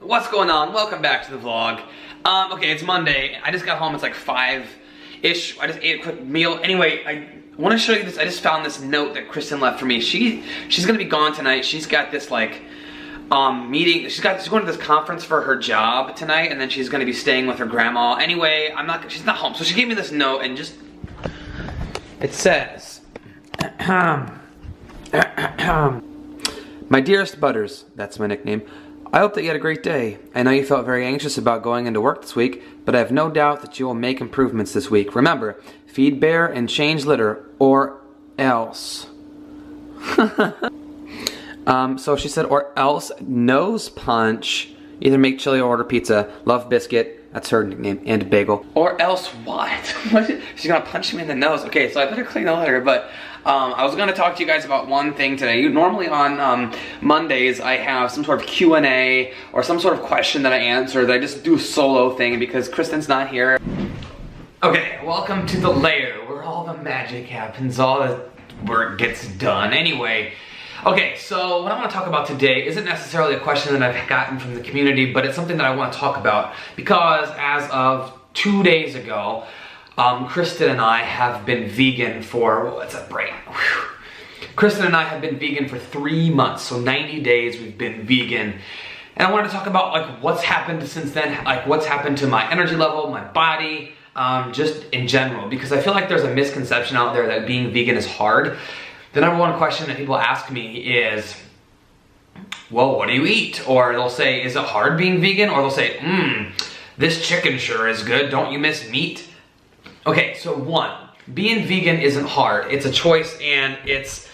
What's going on? Welcome back to the vlog. Okay, it's Monday. I just got home. It's like 5-ish. I just ate a quick meal. Anyway, I want to show you this. I just found this note that Kristen left for me. She's gonna be gone tonight. She's got this like meeting. She's going to this conference for her job tonight, and then she's gonna be staying with her grandma. Anyway, she's not home. So she gave me this note, and just it says, "My dearest Butters," that's my nickname. "I hope that you had a great day. I know you felt very anxious about going into work this week, but I have no doubt that you will make improvements this week. Remember, feed bear and change litter, or else." So she said, or else, nose punch. Either make chili or order pizza. Love biscuit. That's her nickname. And bagel. Or else what? She's gonna punch me in the nose. Okay, so I better clean the litter, but I was gonna talk to you guys about one thing today. Normally on Mondays, I have some sort of Q&A or some sort of question that I answer that I just do a solo thing because Kristen's not here. Okay, welcome to the lair where all the magic happens, all the work gets done. Anyway, okay, so what I want to talk about today isn't necessarily a question that I've gotten from the community, but it's something that I want to talk about because as of 2 days ago, Kristen and I have been vegan for, what's that brain? Kristen and I have been vegan for 3 months, so 90 days we've been vegan. And I wanted to talk about like what's happened since then, like what's happened to my energy level, my body, just in general, because I feel like there's a misconception out there that being vegan is hard. The number one question that people ask me is, well, what do you eat? Or they'll say, is it hard being vegan? Or they'll say, this chicken sure is good, don't you miss meat? Okay, so one, being vegan isn't hard. It's a choice and it's,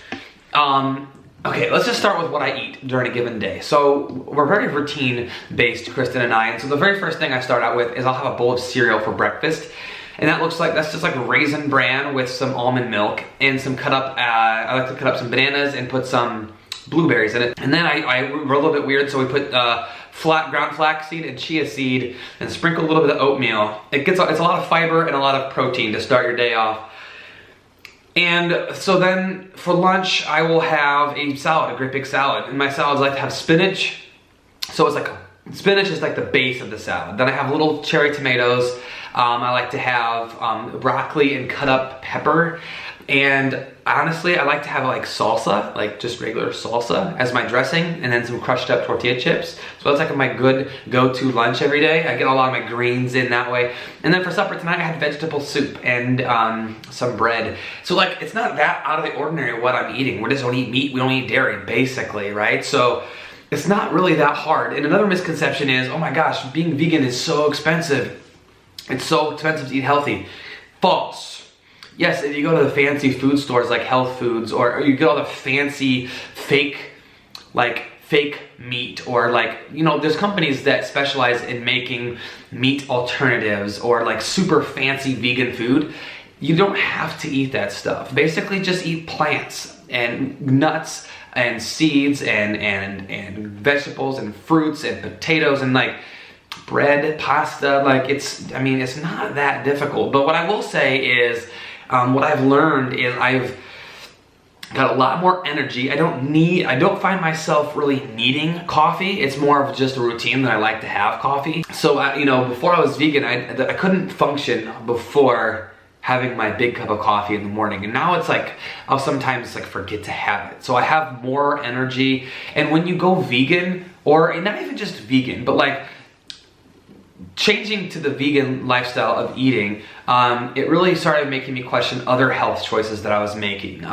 okay, let's just start with what I eat during a given day. So we're very routine-based, Kristen and I, and so the very first thing I start out with is I'll have a bowl of cereal for breakfast. And that's just like Raisin Bran with some almond milk and some I like to cut up some bananas and put some blueberries in it. And then we're a little bit weird, so we put ground flaxseed and chia seed and sprinkle a little bit of oatmeal. It's a lot of fiber and a lot of protein to start your day off. And so then for lunch, I will have a salad, a great big salad. And my salads like to have spinach. So it's like, spinach is like the base of the salad. Then I have little cherry tomatoes. I like to have broccoli and cut up pepper. And honestly, I like to have like salsa, like just regular salsa as my dressing, and then some crushed up tortilla chips. So that's like my good go-to lunch every day. I get a lot of my greens in that way. And then for supper tonight, I had vegetable soup and some bread. So like, it's not that out of the ordinary what I'm eating. We just don't eat meat, we don't eat dairy, basically, right? So it's not really that hard. And another misconception is, oh my gosh, being vegan is so expensive. It's so expensive to eat healthy. False. Yes, if you go to the fancy food stores like Health Foods, or you get all the fancy fake meat, or like, you know, there's companies that specialize in making meat alternatives or like super fancy vegan food. You don't have to eat that stuff. Basically just eat plants and nuts and seeds and vegetables and fruits and potatoes and like bread, pasta, like it's not that difficult. But what I will say is, what I've learned is I've got a lot more energy. I don't find myself really needing coffee. It's more of just a routine that I like to have coffee. So, you know, before I was vegan, I couldn't function before having my big cup of coffee in the morning. And now it's like, I'll sometimes like forget to have it. So I have more energy. And when you go vegan, or not even just vegan, but like, changing to the vegan lifestyle of eating, it really started making me question other health choices that I was making.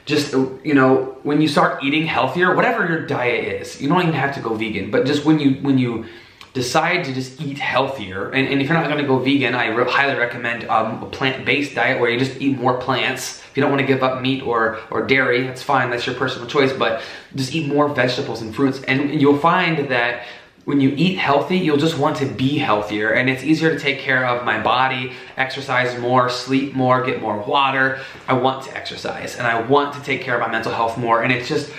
Just, you know, when you start eating healthier, whatever your diet is, you don't even have to go vegan, but just when you decide to just eat healthier, and if you're not gonna go vegan, I highly recommend a plant-based diet where you just eat more plants. If you don't wanna give up meat or dairy, that's fine, that's your personal choice, but just eat more vegetables and fruits, and you'll find that when you eat healthy, you'll just want to be healthier, and it's easier to take care of my body, exercise more, sleep more, get more water. I want to exercise, and I want to take care of my mental health more, and it's just,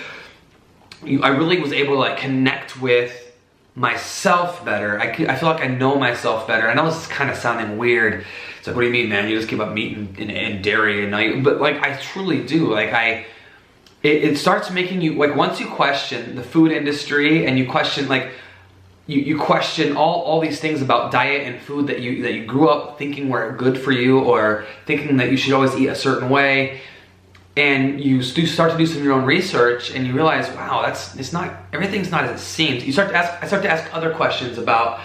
I really was able to like connect with myself better. I feel like I know myself better. I know this is kind of sounding weird. It's like, what do you mean, man? You just give up meat and dairy and night, but like I truly do. Like it starts making you, like once you question the food industry and you question like, you question all these things about diet and food that you grew up thinking were good for you, or thinking that you should always eat a certain way. And you start to do some of your own research, and you realize, wow, everything's not as it seems. I start to ask other questions about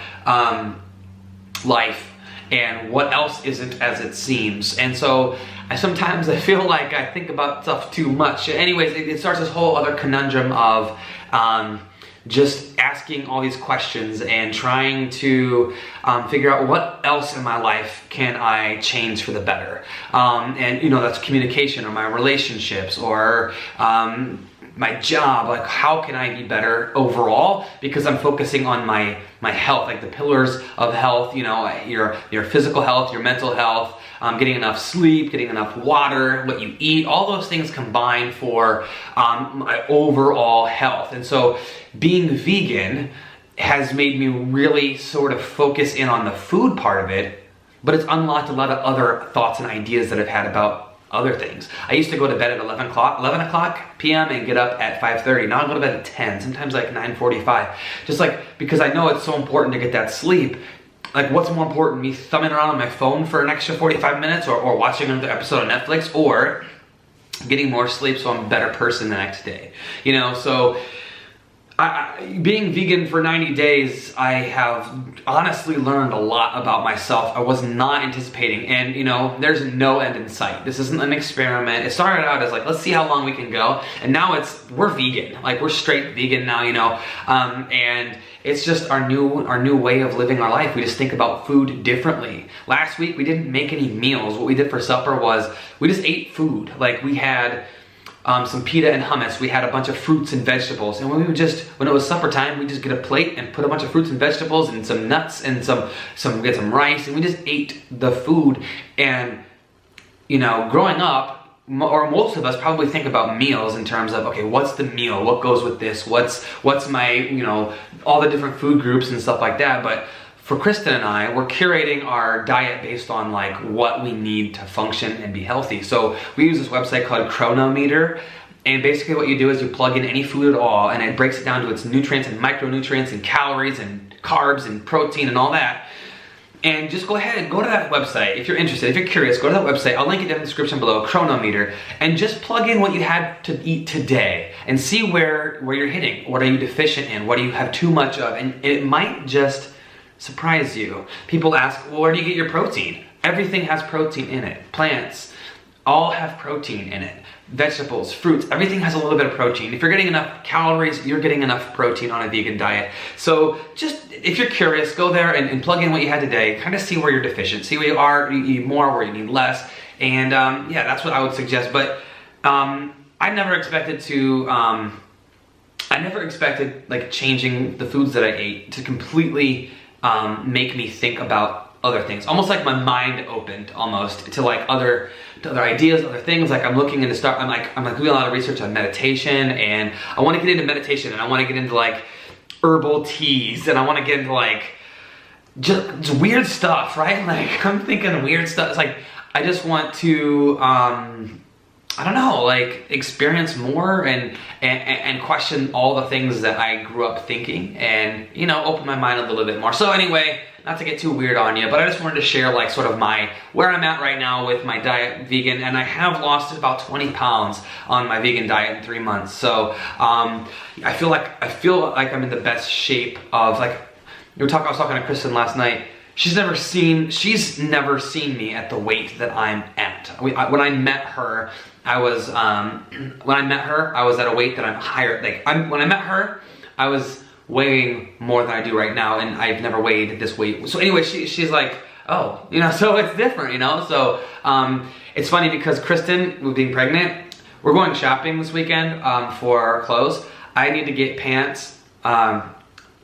life and what else isn't as it seems. And so sometimes I feel like I think about stuff too much. Anyways, it starts this whole other conundrum of just asking all these questions and trying to figure out what else in my life can I change for the better. And that's communication, or my relationships, or my job. Like, how can I be better overall? Because I'm focusing on my health, like the pillars of health, your physical health, your mental health, getting enough sleep, getting enough water, what you eat, all those things combine for my overall health. And so being vegan has made me really sort of focus in on the food part of it, but it's unlocked a lot of other thoughts and ideas that I've had about other things. I used to go to bed at 11 o'clock p.m. and get up at 5:30. Now I go to bed at 10, sometimes like 9:45. Just like, because I know it's so important to get that sleep. Like, what's more important, me thumbing around on my phone for an extra 45 minutes, or watching another episode of Netflix, or getting more sleep so I'm a better person the next day? So being vegan for 90 days, I have honestly learned a lot about myself I was not anticipating. And there's no end in sight. This isn't an experiment. It started out as like, let's see how long we can go. And now we're vegan. Like, we're straight vegan now, and it's just our new way of living our life. We just think about food differently. Last week, we didn't make any meals. What we did for supper was we just ate food. Like, we had some pita and hummus. We had a bunch of fruits and vegetables. And when it was supper time, we just get a plate and put a bunch of fruits and vegetables and some nuts and we had some rice, and we just ate the food. And, growing up, or most of us probably think about meals in terms of, okay, what's the meal? What goes with this? What's my, all the different food groups and stuff like that. But for Kristen and I, we're curating our diet based on like what we need to function and be healthy. So we use this website called Chronometer, and basically what you do is you plug in any food at all, and it breaks it down to its nutrients and micronutrients and calories and carbs and protein and all that. And just go ahead and go to that website if you're interested. If you're curious, go to that website. I'll link it down in the description below, Chronometer, and just plug in what you had to eat today and see where you're hitting. What are you deficient in? What do you have too much of? And it might just surprise you. People ask, well, where do you get your protein? Everything has protein in it. Plants all have protein in it. Vegetables, fruits, everything has a little bit of protein. If you're getting enough calories, you're getting enough protein on a vegan diet. So just, if you're curious, go there and plug in what you had today, kind of see where you're deficient, see where you need more, where you need less. And yeah, that's what I would suggest. But I never expected like changing the foods that I ate to completely make me think about other things. Almost like my mind opened almost to like other ideas, other things. Like I'm looking into I'm doing a lot of research on meditation, and I want to get into meditation, and I want to get into like herbal teas, and I want to get into like just weird stuff, right? Like I'm thinking weird stuff. It's like I just want to I don't know, like experience more and question all the things that I grew up thinking, and open my mind a little bit more. So anyway, not to get too weird on you, but I just wanted to share like sort of where I'm at right now with my diet vegan, and I have lost about 20 pounds on my vegan diet in 3 months. So I feel like I'm in the best shape of like, I was talking to Kristen last night. She's never seen me at the weight that I'm at. When I met her, I was at a weight that I'm higher. Like when I met her, I was weighing more than I do right now, and I've never weighed this weight. So anyway, she's like, oh, so it's different, So it's funny because Kristen, with being pregnant, we're going shopping this weekend for clothes. I need to get pants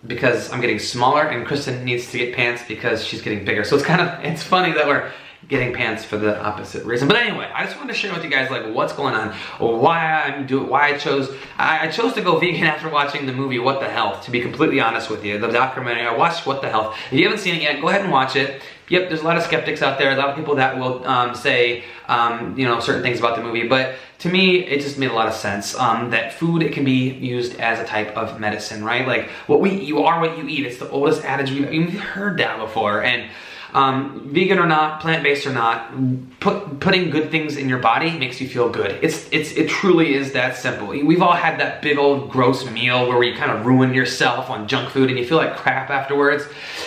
because I'm getting smaller, and Kristen needs to get pants because she's getting bigger. So it's funny that we're getting pants for the opposite reason. But anyway, I just wanted to share with you guys like what's going on, why I chose to go vegan after watching the movie What the Health, to be completely honest with you. The documentary, I watched What the Health. If you haven't seen it yet, go ahead and watch it. Yep, there's a lot of skeptics out there, a lot of people that will say certain things about the movie, but to me, it just made a lot of sense that food, it can be used as a type of medicine, right? Like, you are what you eat. It's the oldest adage. We've heard that before. And vegan or not, plant-based or not, putting good things in your body makes you feel good. It truly is that simple. We've all had that big old gross meal where you kind of ruin yourself on junk food and you feel like crap afterwards.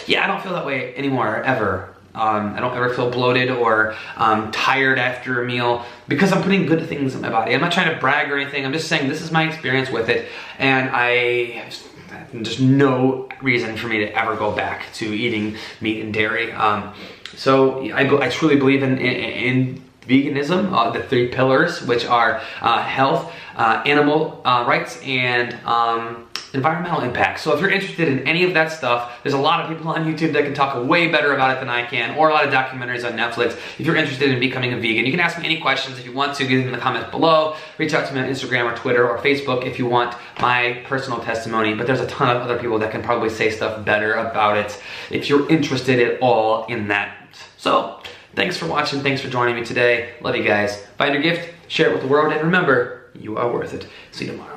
Yeah, I don't feel that way anymore, ever. I don't ever feel bloated or tired after a meal because I'm putting good things in my body. I'm not trying to brag or anything. I'm just saying this is my experience with it, and there's no reason for me to ever go back to eating meat and dairy. So I truly believe in veganism, the 3 pillars, which are health, animal rights, and environmental impact. So if you're interested in any of that stuff, there's a lot of people on YouTube that can talk way better about it than I can, or a lot of documentaries on Netflix. If you're interested in becoming a vegan, you can ask me any questions if you want to, get them in the comments below. Reach out to me on Instagram or Twitter or Facebook if you want my personal testimony, but there's a ton of other people that can probably say stuff better about it if you're interested at all in that. So, thanks for watching, thanks for joining me today. Love you guys. Find your gift, share it with the world, and remember, you are worth it. See you tomorrow.